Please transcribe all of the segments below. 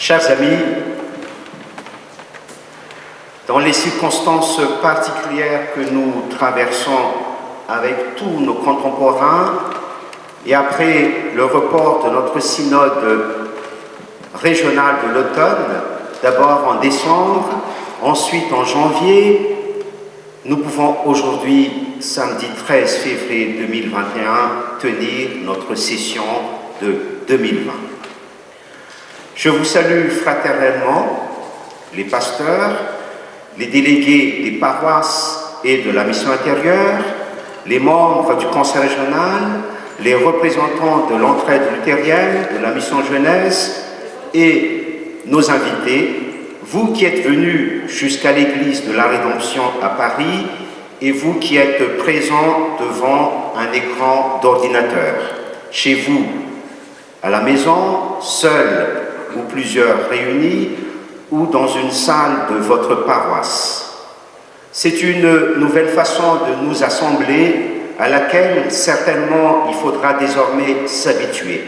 Chers amis, dans les circonstances particulières que nous traversons avec tous nos contemporains et après le report de notre synode régional de l'automne, d'abord en décembre, ensuite en janvier, nous pouvons aujourd'hui, samedi 13 février 2021, tenir notre session de 2020. Je vous salue fraternellement, les pasteurs, les délégués des paroisses et de la mission intérieure, les membres du conseil régional, les représentants de l'entraide luthérienne, de la mission jeunesse et nos invités, vous qui êtes venus jusqu'à l'église de la Rédemption à Paris et vous qui êtes présents devant un écran d'ordinateur, chez vous, à la maison, seul ou plusieurs réunis, ou dans une salle de votre paroisse. C'est une nouvelle façon de nous assembler à laquelle certainement il faudra désormais s'habituer.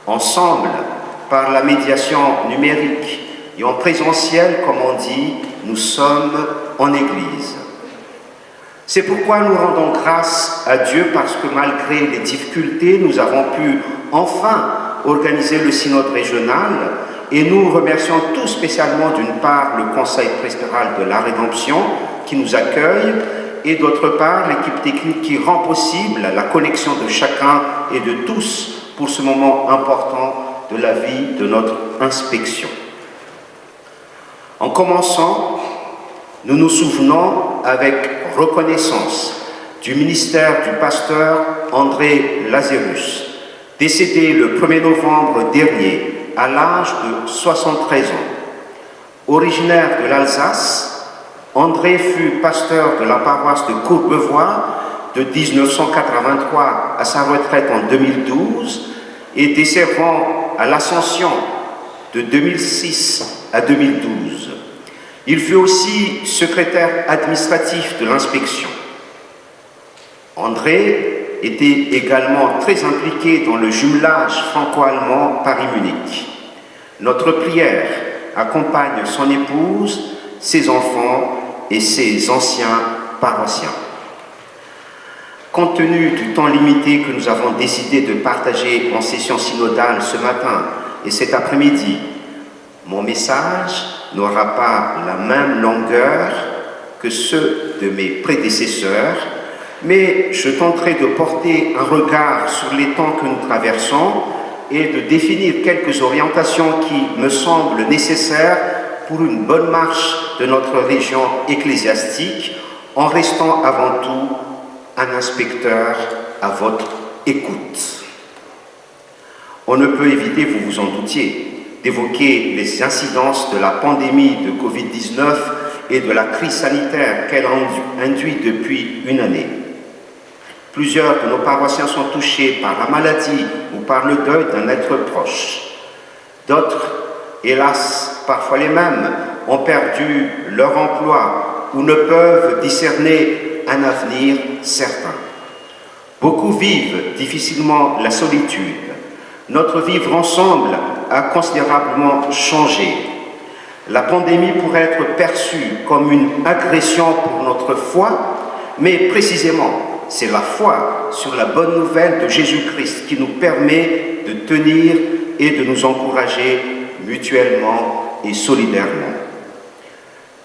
Ensemble, par la médiation numérique et en présentiel, comme on dit, nous sommes en Église. C'est pourquoi nous rendons grâce à Dieu parce que malgré les difficultés, nous avons pu enfin organiser le synode régional et nous remercions tout spécialement d'une part le conseil presbytéral de la Rédemption qui nous accueille et d'autre part l'équipe technique qui rend possible la connexion de chacun et de tous pour ce moment important de la vie de notre inspection. En commençant, nous nous souvenons avec reconnaissance du ministère du pasteur André Lazérus, décédé le 1er novembre dernier à l'âge de 73 ans. Originaire de l'Alsace, André fut pasteur de la paroisse de Courbevoie de 1983 à sa retraite en 2012 et desservant à l'Ascension de 2006 à 2012. Il fut aussi secrétaire administratif de l'inspection. André était également très impliqué dans le jumelage franco-allemand Paris-Munich. Notre prière accompagne son épouse, ses enfants et ses anciens paroissiens. Compte tenu du temps limité que nous avons décidé de partager en session synodale ce matin et cet après-midi, mon message n'aura pas la même longueur que ceux de mes prédécesseurs, mais je tenterai de porter un regard sur les temps que nous traversons et de définir quelques orientations qui me semblent nécessaires pour une bonne marche de notre région ecclésiastique, en restant avant tout un inspecteur à votre écoute. On ne peut éviter, vous vous en doutiez, d'évoquer les incidences de la pandémie de Covid-19 et de la crise sanitaire qu'elle induit depuis une année. Plusieurs de nos paroissiens sont touchés par la maladie ou par le deuil d'un être proche. D'autres, hélas, parfois les mêmes, ont perdu leur emploi ou ne peuvent discerner un avenir certain. Beaucoup vivent difficilement la solitude. Notre vivre ensemble a considérablement changé. La pandémie pourrait être perçue comme une agression pour notre foi, mais précisément, c'est la foi sur la bonne nouvelle de Jésus-Christ qui nous permet de tenir et de nous encourager mutuellement et solidairement.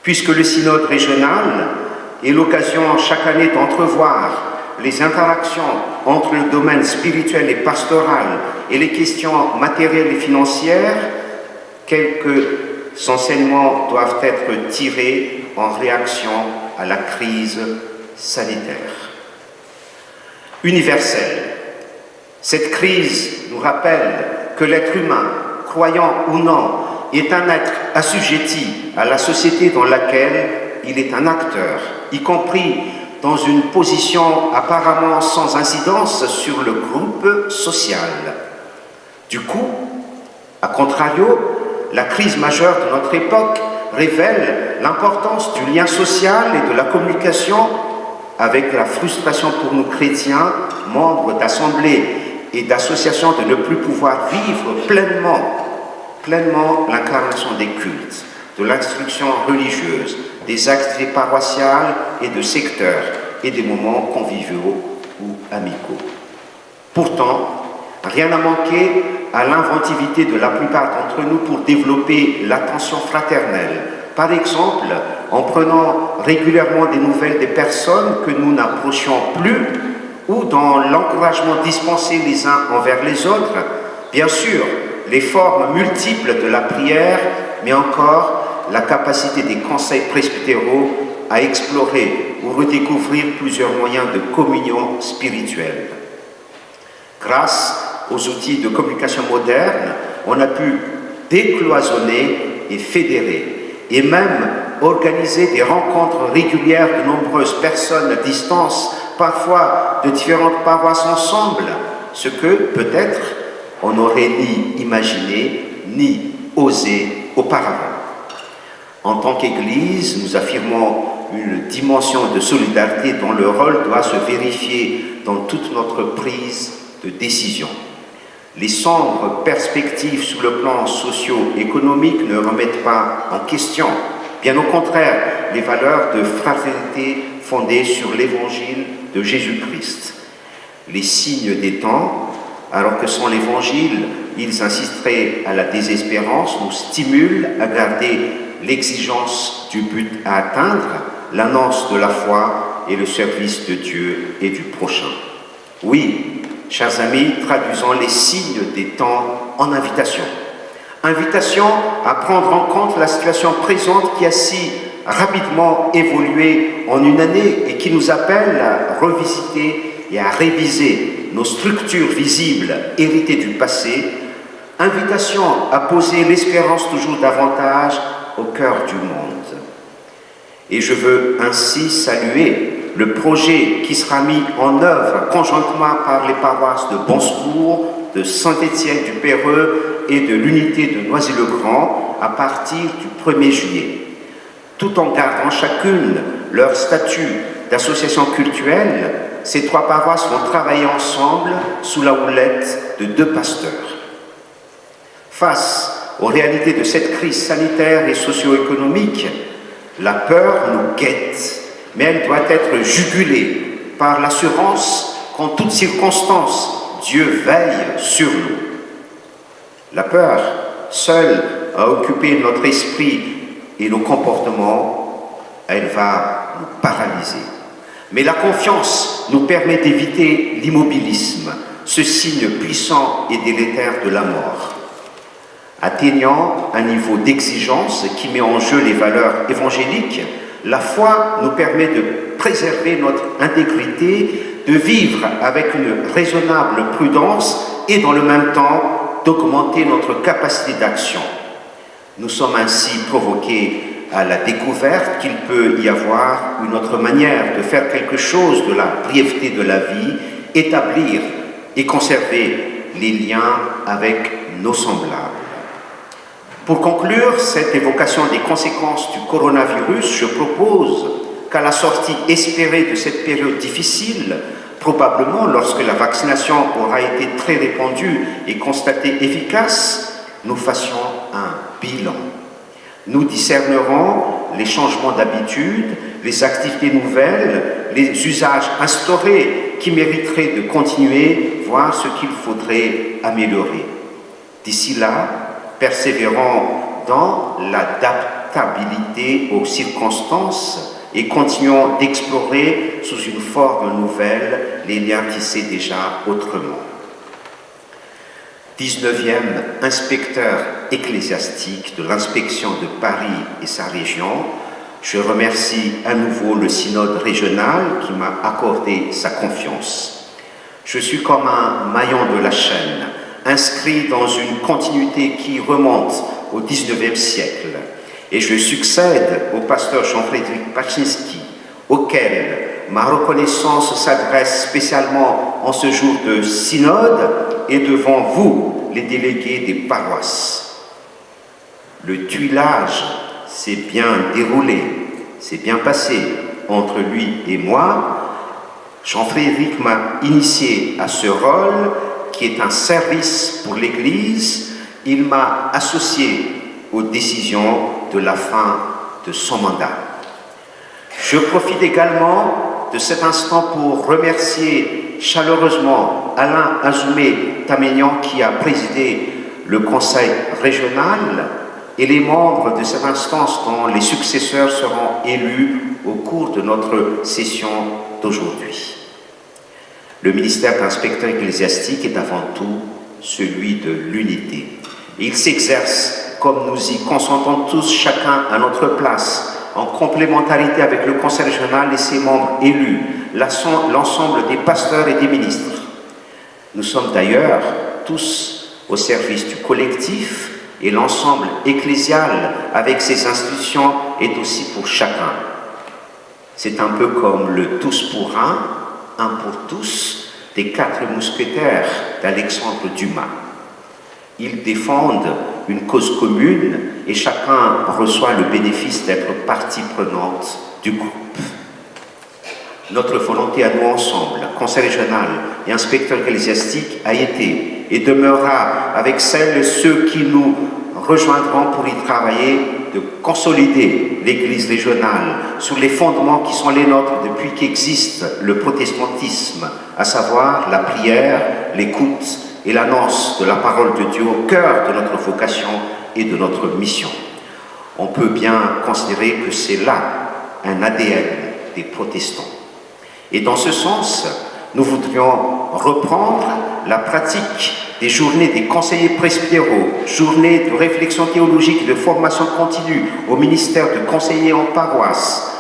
Puisque le synode régional est l'occasion chaque année d'entrevoir les interactions entre le domaine spirituel et pastoral et les questions matérielles et financières, quelques enseignements doivent être tirés en réaction à la crise sanitaire. Universelle. Cette crise nous rappelle que l'être humain, croyant ou non, est un être assujetti à la société dans laquelle il est un acteur, y compris dans une position apparemment sans incidence sur le groupe social. Du coup, à contrario, la crise majeure de notre époque révèle l'importance du lien social et de la communication, avec la frustration pour nous chrétiens, membres d'assemblées et d'associations, de ne plus pouvoir vivre pleinement pleinement l'incarnation des cultes, de l'instruction religieuse, des activités paroissiales et de secteurs et des moments conviviaux ou amicaux. Pourtant, rien n'a manqué à l'inventivité de la plupart d'entre nous pour développer l'attention fraternelle. Par exemple, en prenant régulièrement des nouvelles des personnes que nous n'approchions plus ou dans l'encouragement dispensé les uns envers les autres. Bien sûr, les formes multiples de la prière, mais encore la capacité des conseils presbytéraux à explorer ou redécouvrir plusieurs moyens de communion spirituelle. Grâce aux outils de communication moderne, on a pu décloisonner et fédérer, et même organiser des rencontres régulières de nombreuses personnes à distance, parfois de différentes paroisses ensemble, ce que peut-être on n'aurait ni imaginé ni osé auparavant. En tant qu'Église, nous affirmons une dimension de solidarité dont le rôle doit se vérifier dans toute notre prise de décision. Les sombres perspectives sur le plan socio-économique ne remettent pas en question. Bien au contraire, les valeurs de fraternité fondées sur l'évangile de Jésus-Christ. Les signes des temps, alors que sans l'évangile, ils inciteraient à la désespérance, nous stimulent à garder l'exigence du but à atteindre, l'annonce de la foi et le service de Dieu et du prochain. Oui, chers amis, traduisons les signes des temps en invitation. Invitation à prendre en compte la situation présente qui a si rapidement évolué en une année et qui nous appelle à revisiter et à réviser nos structures visibles héritées du passé. Invitation à poser l'espérance toujours davantage au cœur du monde. Et je veux ainsi saluer le projet qui sera mis en œuvre conjointement par les paroisses de Bon Secours, de Saint-Étienne du Péreux et de l'unité de Noisy-le-Grand à partir du 1er juillet. Tout en gardant chacune leur statut d'association cultuelle, ces trois paroisses vont travailler ensemble sous la houlette de 2 pasteurs. Face aux réalités de cette crise sanitaire et socio-économique, la peur nous guette, mais elle doit être jugulée par l'assurance qu'en toutes circonstances, Dieu veille sur nous. La peur, seule, a occupé notre esprit et nos comportements, elle va nous paralyser. Mais la confiance nous permet d'éviter l'immobilisme, ce signe puissant et délétère de la mort. Atteignant un niveau d'exigence qui met en jeu les valeurs évangéliques, la foi nous permet de préserver notre intégrité, de vivre avec une raisonnable prudence et dans le même temps d'augmenter notre capacité d'action. Nous sommes ainsi provoqués à la découverte qu'il peut y avoir une autre manière de faire quelque chose de la brièveté de la vie, établir et conserver les liens avec nos semblables. Pour conclure cette évocation des conséquences du coronavirus, je propose qu'à la sortie espérée de cette période difficile, probablement lorsque la vaccination aura été très répandue et constatée efficace, nous fassions un bilan. Nous discernerons les changements d'habitude, les activités nouvelles, les usages instaurés qui mériteraient de continuer, voire ce qu'il faudrait améliorer. D'ici là, persévérons dans l'adaptabilité aux circonstances et continuons d'explorer sous une forme nouvelle les liens tissés déjà autrement. 19e inspecteur ecclésiastique de l'inspection de Paris et sa région, je remercie à nouveau le synode régional qui m'a accordé sa confiance. Je suis comme un maillon de la chaîne, inscrit dans une continuité qui remonte au XIXe siècle. Et je succède au pasteur Jean-Frédéric Pachinski, auquel ma reconnaissance s'adresse spécialement en ce jour de synode et devant vous, les délégués des paroisses. Le tuilage s'est bien déroulé, s'est bien passé entre lui et moi. Jean-Frédéric m'a initié à ce rôle qui est un service pour l'Église, il m'a associé aux décisions de la fin de son mandat. Je profite également de cet instant pour remercier chaleureusement Alain Azoumé-Tamégnan qui a présidé le conseil régional et les membres de cette instance dont les successeurs seront élus au cours de notre session d'aujourd'hui. Le ministère d'inspecteur ecclésiastique est avant tout celui de l'unité. Il s'exerce comme nous y consentons tous chacun à notre place, en complémentarité avec le conseil régional et ses membres élus, l'ensemble des pasteurs et des ministres. Nous sommes d'ailleurs tous au service du collectif et l'ensemble ecclésial avec ses institutions est aussi pour chacun. C'est un peu comme le tous pour un pour tous des 4 mousquetaires d'Alexandre Dumas. Ils défendent une cause commune et chacun reçoit le bénéfice d'être partie prenante du groupe. Notre volonté à nous ensemble, conseil régional et inspecteur ecclésiastique, a été et demeurera avec celles et ceux qui nous rejoindront pour y travailler de consolider l'Église régionale sur les fondements qui sont les nôtres depuis qu'existe le protestantisme, à savoir la prière, l'écoute et l'annonce de la parole de Dieu au cœur de notre vocation et de notre mission. On peut bien considérer que c'est là un ADN des protestants. Et dans ce sens, nous voudrions reprendre la pratique des journées des conseillers presbytéraux, journées de réflexion théologique et de formation continue au ministère de conseillers en paroisse,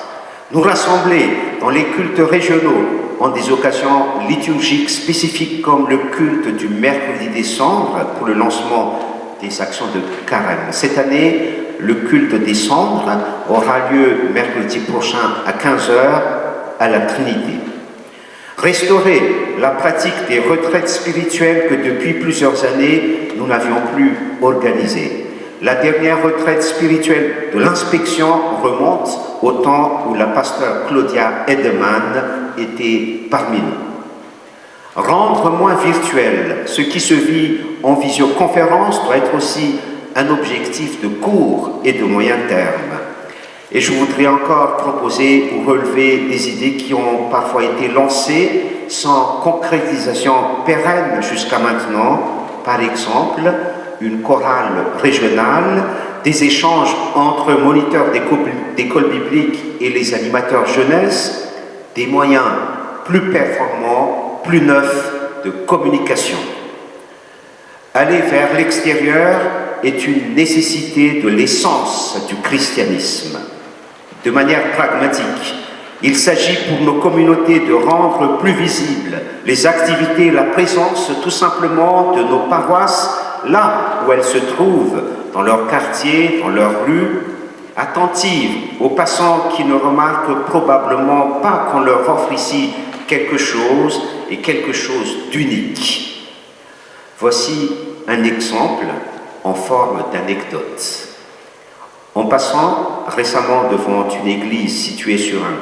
nous rassembler dans les cultes régionaux en des occasions liturgiques spécifiques comme le culte du mercredi des cendres pour le lancement des actions de carême. Cette année, le culte des cendres aura lieu mercredi prochain à 15h à la Trinité. Restaurer la pratique des retraites spirituelles que depuis plusieurs années, nous n'avions plus organisées. La dernière retraite spirituelle de l'inspection remonte au temps où la pasteur Claudia Edeman était parmi nous. Rendre moins virtuel ce qui se vit en visioconférence doit être aussi un objectif de court et de moyen terme. Et je voudrais encore proposer ou relever des idées qui ont parfois été lancées sans concrétisation pérenne jusqu'à maintenant. Par exemple, une chorale régionale, des échanges entre moniteurs d'écoles bibliques et les animateurs jeunesse, des moyens plus performants, plus neufs de communication. Aller vers l'extérieur est une nécessité de l'essence du christianisme. De manière pragmatique, il s'agit pour nos communautés de rendre plus visibles les activités et la présence tout simplement de nos paroisses là où elles se trouvent, dans leur quartier, dans leur rue, attentives aux passants qui ne remarquent probablement pas qu'on leur offre ici quelque chose et quelque chose d'unique. Voici un exemple en forme d'anecdote. En passant récemment devant une église située sur un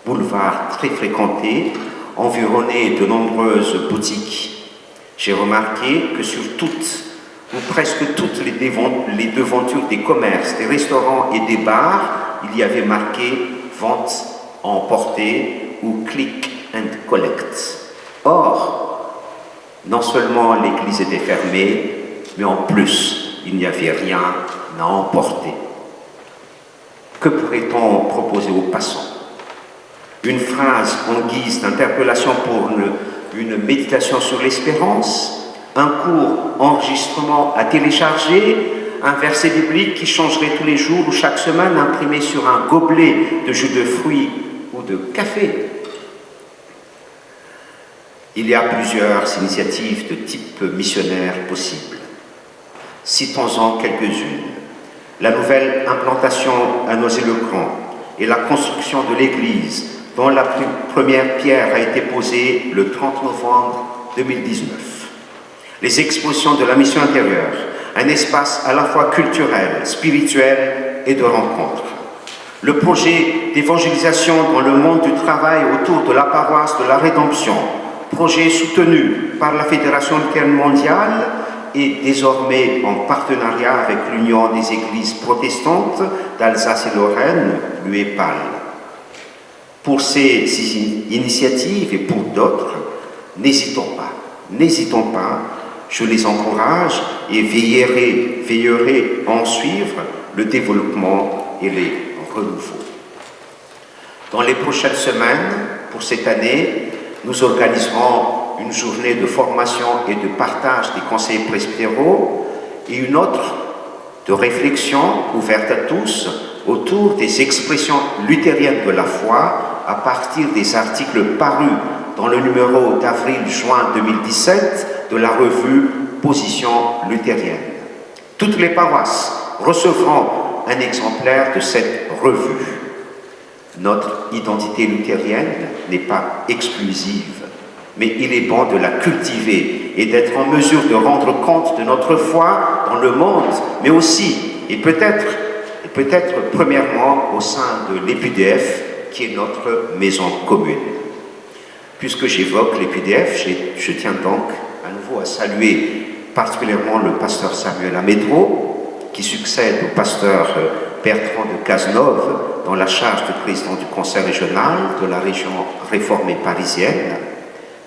boulevard très fréquenté, environné de nombreuses boutiques, j'ai remarqué que sur toutes, ou presque toutes les devantures des commerces, des restaurants et des bars, il y avait marqué « Vente à emporter » ou « Click and Collect ». Or, non seulement l'église était fermée, mais en plus, il n'y avait rien à emporter. Que pourrait-on proposer aux passants? Une phrase en guise d'interpellation pour une méditation sur l'espérance, un court enregistrement à télécharger, un verset biblique qui changerait tous les jours ou chaque semaine imprimé sur un gobelet de jus de fruits ou de café. Il y a plusieurs initiatives de type missionnaire possibles. Citons-en quelques-unes. La nouvelle implantation à Nozay-le-Grand et la construction de l'église dont la première pierre a été posée le 30 novembre 2019. Les expositions de la mission intérieure, un espace à la fois culturel, spirituel et de rencontre. Le projet d'évangélisation dans le monde du travail autour de la paroisse de la Rédemption, projet soutenu par la Fédération luthérienne mondiale et désormais en partenariat avec l'Union des Églises protestantes d'Alsace et Lorraine, l'UEPAL. Pour ces initiatives et pour d'autres, n'hésitons pas, je les encourage et veillerai à en suivre le développement et les renouveaux. Dans les prochaines semaines, pour cette année, nous organiserons une journée de formation et de partage des conseils presbytéraux et une autre de réflexion ouverte à tous autour des expressions luthériennes de la foi à partir des articles parus dans le numéro d'avril-juin 2017 de la revue Position luthérienne. Toutes les paroisses recevront un exemplaire de cette revue. Notre identité luthérienne n'est pas exclusive, mais il est bon de la cultiver et d'être en mesure de rendre compte de notre foi dans le monde, mais aussi, et peut-être premièrement au sein de l'EPUDF, qui est notre maison commune. Puisque j'évoque l'EPUDF, je tiens donc à nouveau à saluer particulièrement le pasteur Samuel Amédro, qui succède au pasteur Bertrand de Cazeneuve dans la charge de président du conseil régional de la région réformée parisienne.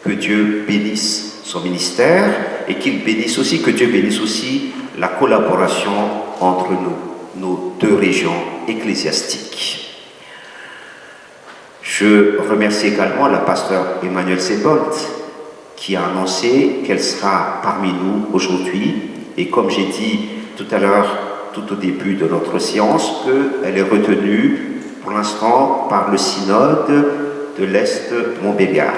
Que Dieu bénisse son ministère et que Dieu bénisse aussi la collaboration entre nos deux régions ecclésiastiques. Je remercie également la pasteure Emmanuelle Sebold qui a annoncé qu'elle sera parmi nous aujourd'hui et comme j'ai dit tout à l'heure, tout au début de notre séance, qu'elle est retenue pour l'instant par le synode de l'Est-Montbéliard.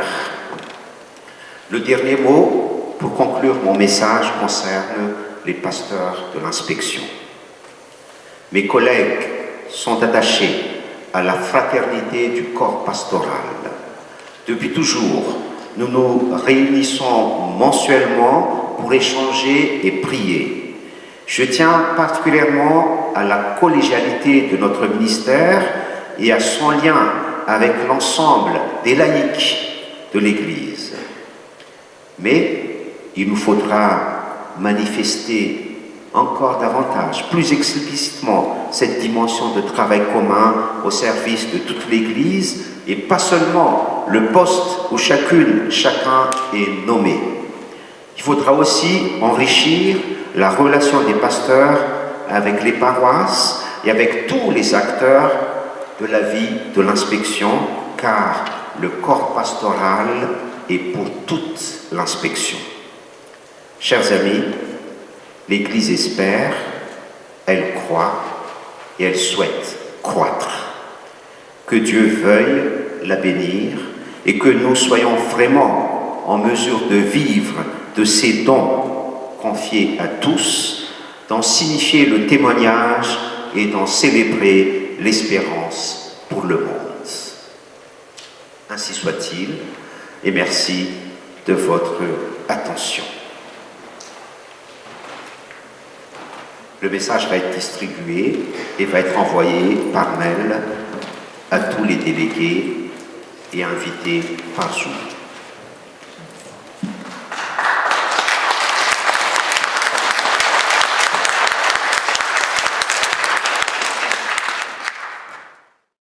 Le dernier mot, pour conclure mon message, concerne les pasteurs de l'inspection. Mes collègues sont attachés à la fraternité du corps pastoral. Depuis toujours, nous nous réunissons mensuellement pour échanger et prier. Je tiens particulièrement à la collégialité de notre ministère et à son lien avec l'ensemble des laïcs de l'Église. Mais il nous faudra manifester encore davantage, plus explicitement, cette dimension de travail commun au service de toute l'Église et pas seulement le poste où chacun est nommé. Il faudra aussi enrichir la relation des pasteurs avec les paroisses et avec tous les acteurs de la vie de l'inspection, car le corps pastoral est pour toute l'inspection. Chers amis, l'Église espère, elle croit et elle souhaite croître. Que Dieu veuille la bénir et que nous soyons vraiment en mesure de vivre de ces dons confiés à tous, d'en signifier le témoignage et d'en célébrer l'espérance pour le monde. Ainsi soit-il, et merci de votre attention. Le message va être distribué et va être envoyé par mail à tous les délégués et invités par Zoom.